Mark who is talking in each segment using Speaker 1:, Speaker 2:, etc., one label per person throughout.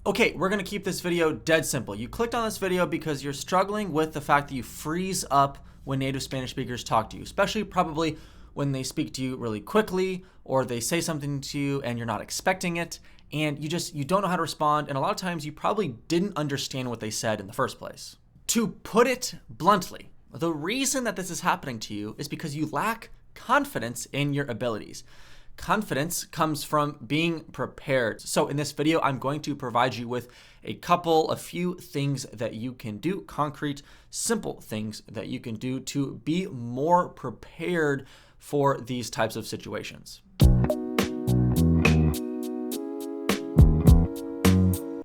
Speaker 1: Okay, we're gonna keep this video dead simple. You clicked on this video because you're struggling with the fact that you freeze up when native Spanish speakers talk to you, especially probably when they speak to you really quickly or they say something to you and you're not expecting it and you don't know how to respond, and a lot of times you probably didn't understand what they said in the first place. To put it bluntly, the reason that this is happening to you is because you lack confidence in your abilities. Confidence comes from being prepared. So in this video, I'm going to provide you with a few things that you can do, concrete, simple things that you can do to be more prepared for these types of situations.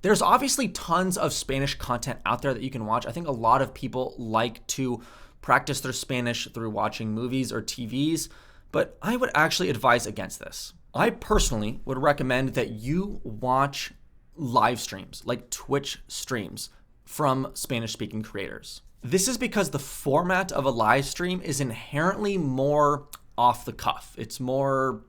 Speaker 1: There's obviously tons of Spanish content out there that you can watch. I think a lot of people like to practice their Spanish through watching movies or TVs, but I would actually advise against this. I personally would recommend that you watch live streams, like Twitch streams from Spanish-speaking creators. This is because the format of a live stream is inherently more off the cuff. It's more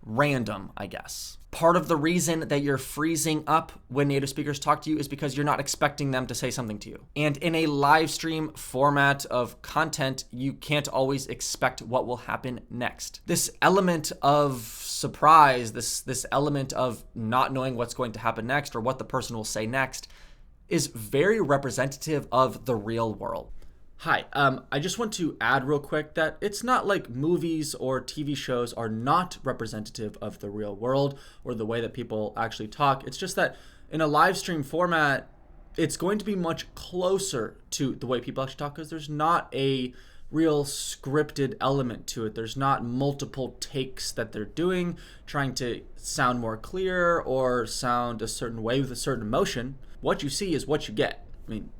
Speaker 1: random, I guess. Part of the reason that you're freezing up when native speakers talk to you is because you're not expecting them to say something to you. And in a live stream format of content, you can't always expect what will happen next. This element of surprise, this element of not knowing what's going to happen next or what the person will say next is very representative of the real world. Hi, I just want to add real quick that it's not like movies or TV shows are not representative of the real world or the way that people actually talk. It's just that in a live stream format, it's going to be much closer to the way people actually talk because there's not a real scripted element to it. There's not multiple takes that they're doing, trying to sound more clear or sound a certain way with a certain emotion. What you see is what you get. I mean,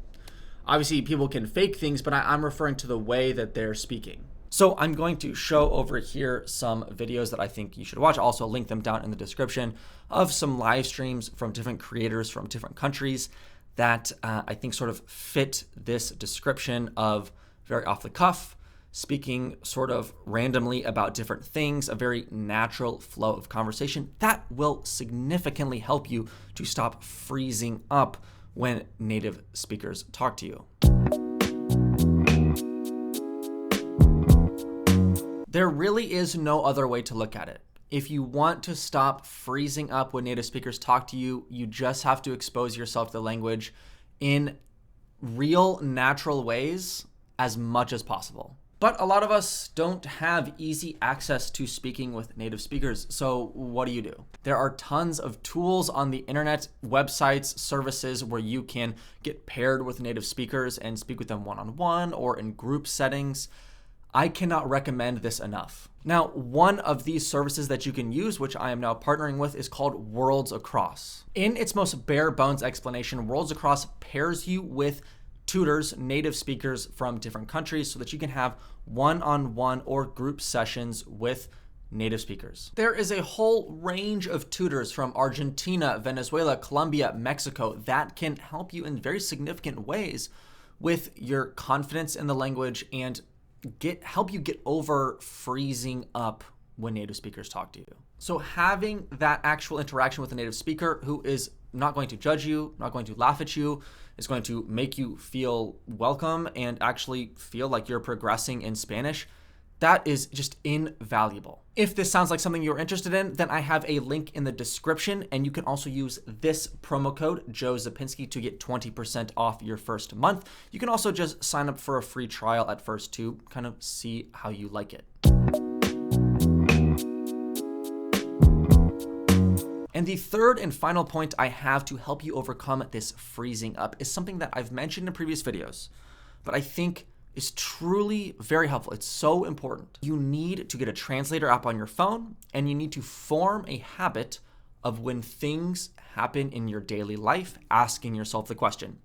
Speaker 1: obviously, people can fake things, but I'm referring to the way that they're speaking. So I'm going to show over here some videos that I think you should watch. I'll also link them down in the description of some live streams from different creators from different countries that I think sort of fit this description of very off the cuff, speaking sort of randomly about different things, a very natural flow of conversation that will significantly help you to stop freezing up when native speakers talk to you. There really is no other way to look at it. If you want to stop freezing up when native speakers talk to you, you just have to expose yourself to the language in real, natural ways as much as possible. But a lot of us don't have easy access to speaking with native speakers, so what do? There are tons of tools on the internet, websites, services where you can get paired with native speakers and speak with them one-on-one or in group settings. I cannot recommend this enough. Now, one of these services that you can use, which I am now partnering with, is called Worlds Across. In its most bare bones explanation, Worlds Across pairs you with tutors, native speakers from different countries so that you can have one-on-one or group sessions with native speakers. There is a whole range of tutors from Argentina, Venezuela, Colombia, Mexico that can help you in very significant ways with your confidence in the language and help you get over freezing up when native speakers talk to you. So having that actual interaction with a native speaker who is not going to judge you, not going to laugh at you, is going to make you feel welcome and actually feel like you're progressing in Spanish, that is just invaluable. If this sounds like something you're interested in, then I have a link in the description, and you can also use this promo code, Joe Zapinski, to get 20% off your first month. You can also just sign up for a free trial at first to kind of see how you like it. And the third and final point I have to help you overcome this freezing up is something that I've mentioned in previous videos, but I think is truly very helpful. It's so important. You need to get a translator app on your phone, and you need to form a habit of when things happen in your daily life, asking yourself the question,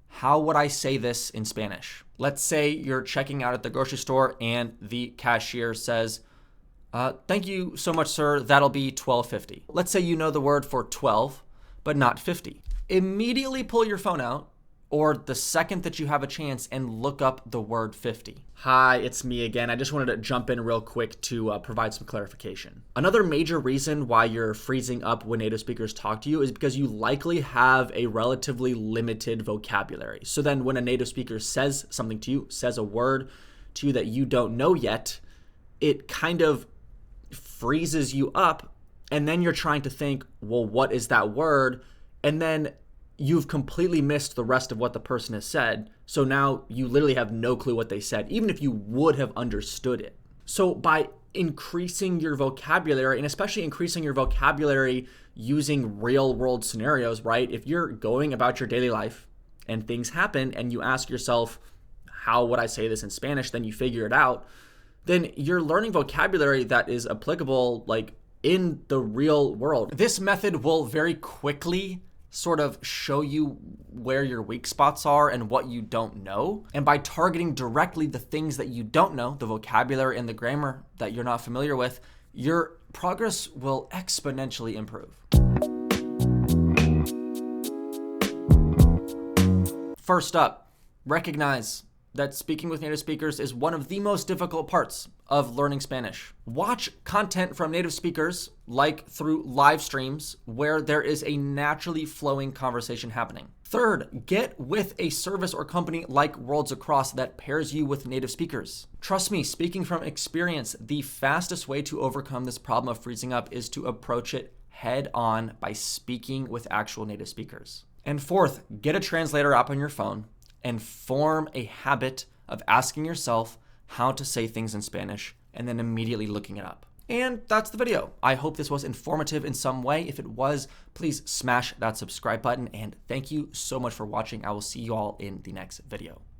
Speaker 1: how would I say this in Spanish? Let's say you're checking out at the grocery store and the cashier says, thank you so much, sir. That'll be $12.50. Let's say you know the word for 12, but not 50. Immediately pull your phone out or the second that you have a chance and look up the word 50. Hi, it's me again. I just wanted to jump in real quick to provide some clarification. Another major reason why you're freezing up when native speakers talk to you is because you likely have a relatively limited vocabulary. So then when a native speaker says something to you, says a word to you that you don't know yet, it kind of freezes you up, and then you're trying to think, well, what is that word? And then you've completely missed the rest of what the person has said. So now you literally have no clue what they said, even if you would have understood it. So by increasing your vocabulary, and especially increasing your vocabulary using real world scenarios, right? If you're going about your daily life and things happen and you ask yourself, how would I say this in Spanish? Then you figure it out. Then you're learning vocabulary that is applicable like in the real world. This method will very quickly sort of show you where your weak spots are and what you don't know. And by targeting directly the things that you don't know, the vocabulary and the grammar that you're not familiar with, your progress will exponentially improve. First up, recognize that speaking with native speakers is one of the most difficult parts of learning Spanish. Watch content from native speakers, like through live streams, where there is a naturally flowing conversation happening. Third, get with a service or company like Worlds Across that pairs you with native speakers. Trust me, speaking from experience, the fastest way to overcome this problem of freezing up is to approach it head on by speaking with actual native speakers. And fourth, get a translator app on your phone and form a habit of asking yourself how to say things in Spanish and then immediately looking it up. And that's the video. I hope this was informative in some way. If it was, please smash that subscribe button, and thank you so much for watching. I will see you all in the next video.